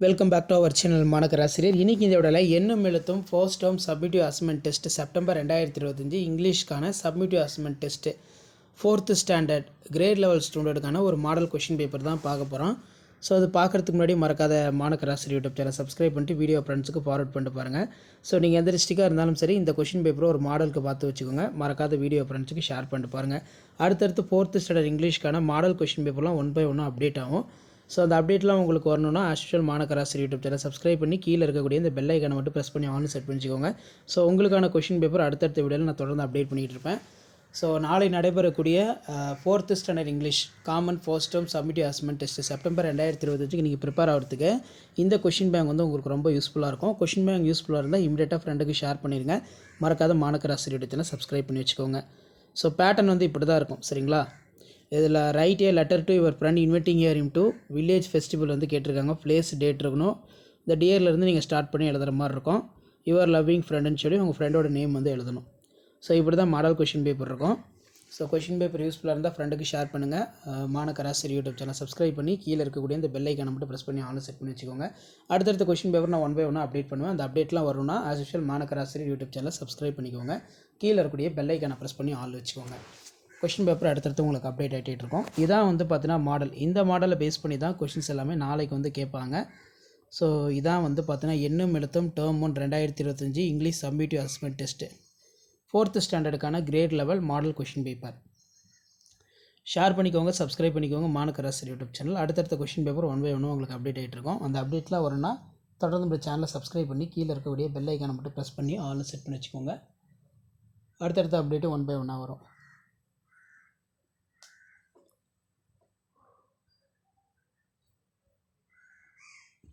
Welcome back to our channel Manakkar Asiriyar. இன்றைக்கி இந்த விடலை Ennum Ezhuthum first term summative assessment test September 2025 இங்கிலீஷ்க்கான summative assessment test 4th standard grade level ஸ்டூடெண்ட்டுக்கான ஒரு மாடல் கொஷின் பேப்பர் தான் பார்க்க போகிறோம். ஸோ அது பார்க்குறதுக்கு முன்னாடி மறக்காத மாணக்கர் ஆசிரியர் யூடியூப் சேனல் சப்ஸ்கிரைப் பண்ணிட்டு வீடியோ ஃப்ரெண்ட்ஸுக்கு ஃபார்வர்ட் பண்ணிட்டு பாருங்கள். ஸோ நீங்கள் எந்த டிஸ்ட்ரிக்டாக இருந்தாலும் சரி இந்த கொஷின் பேப்பரை ஒரு மாடலுக்கு பார்த்து வச்சுக்கோங்க. மறக்காத வீடியோ ஃப்ரெண்ட்ஸுக்கு ஷேர் பண்ணிட்டு பாருங்கள். அடுத்தடுத்து 4th ஸ்டாண்டர்ட் இங்கிலீஷ்க்கான மாடல் கொஷின் பேப்பர்லாம் ஒன் பை ஒன்னாக அப்டேட் ஆகும். ஸோ அந்த அப்டேட்லாம் உங்களுக்கு வரணும்னா as usual மாணக்கர் Asiriyar YouTube channel subscribe பண்ணி கீழே இருக்கக்கூடிய இந்த பெல் ஐக்கானை மட்டும் ப்ரெஸ் பண்ணி ஆன் செட் பண்ணிக்கோங்க. ஸோ உங்களுக்கான கொஷின் பேப்பர் அடுத்தடுத்த வீடியோவில் நான் தொடர்ந்து அப்டேட் பண்ணிகிட்டு இருப்பேன். ஸோ நாளை நடைபெறக்கூடிய 4th standard English common first term summative assessment test September 2025 நீங்கள் ப்ரிப்பேர் ஆகிறதுக்கு இந்த கொஷின் பேங்க் வந்து உங்களுக்கு ரொம்ப யூஸ்ஃபுல்லாக இருக்கும். கொஷின் பேங்க் யூஸ்ஃபுல்லாக இருந்தால் இமீடியட்டாக ஃப்ரெண்டுக்கு ஷேர் பண்ணிடுங்க. மறக்காத மாணக்கர் ஆசிரியர் யூடியூப் சேனல் சப்ஸ்கிரைப் பண்ணி வச்சுக்கோங்க. ஸோ பேட்டர்ன் வந்து இப்படி தான் இருக்கும், சரிங்களா? இதில் right A letter to your friend inviting him to village festival வந்து கேட்டிருக்காங்க. பிளேஸ் டேட் இருக்கணும். இந்த டியர்லேருந்து நீங்கள் ஸ்டார்ட் பண்ணி எழுதுகிற மாதிரி இருக்கும். யுவர் லவ்விங் ஃப்ரெண்டுன்னு சொல்லி உங்கள் ஃப்ரெண்டோட நேம் வந்து எழுதணும். ஸோ இப்படி தான் மாடல் கொஷின் பேப்பர் இருக்கும். ஸோ கொஷின் பேப்பர் யூஸ்ஃபுல்லாக இருந்தால் ஃப்ரெண்டுக்கு ஷேர் பண்ணுங்கள். மாணக்கர் ஆசிரியர் யூடியூப் சேனல் சப்ஸ்கிரைப் பண்ணி கீழே இருக்கக்கூடிய இந்த பெல் ஐக்கானை மட்டும் ப்ரெஸ் பண்ணி ஆன் செட் பண்ணி வச்சுக்கோங்க. அடுத்தடுத்த கொஷின் பேப்பர் நான் ஒன் பை ஒன்னாக அப்டேட் பண்ணுவேன். அந்த அப்டேட்லாம் வரும்னா as usual மாணக்கர் Asiriyar YouTube channel subscribe பண்ணிக்கோங்க. கீழே இருக்கக்கூடிய பெல் ஐக்கானை ப்ரெஸ் பண்ணி ஆன் வச்சுக்கோங்க. கொஷின் பேப்பர் அடுத்தடுத்து உங்களுக்கு அப்டேட் ஆகிட்டே இருக்கும். இதான் வந்து பார்த்தீங்கன்னா மாடல். இந்த மாடலை பேஸ் பண்ணி தான் கொஷின்ஸ் எல்லாமே நாளைக்கு வந்து கேட்பாங்க. ஸோ இதான் வந்து பார்த்தீங்கன்னா Ennum Ezhuthum term 1 2025 English summative assessment test 4th ஸ்டாண்டர்டுக்கான grade level model question paper. Share பண்ணிக்கோங்க, சப்ஸ்கிரைப் பண்ணிக்கோங்க மாணக்கர் ஆசிரியர் யூடியூப் சேனல். அடுத்தடுத்த கொஷின் பேப்பர் ஒன் பை ஒன்று உங்களுக்கு அப்டேட் ஆகிட்டு இருக்கும். அந்த அப்டேட்லாம் வரும்னா தொடர்ந்து நம்ம சேனலை சப்ஸ்கிரைப் பண்ணி கீழே இருக்கக்கூடிய பெல் ஐக்கானை மட்டும் ப்ரெஸ் பண்ணி ஆல் செட் பண்ணி வச்சுக்கோங்க. அடுத்தடுத்த அப்டேட்டு ஒன் பை ஒன்னாக வரும்.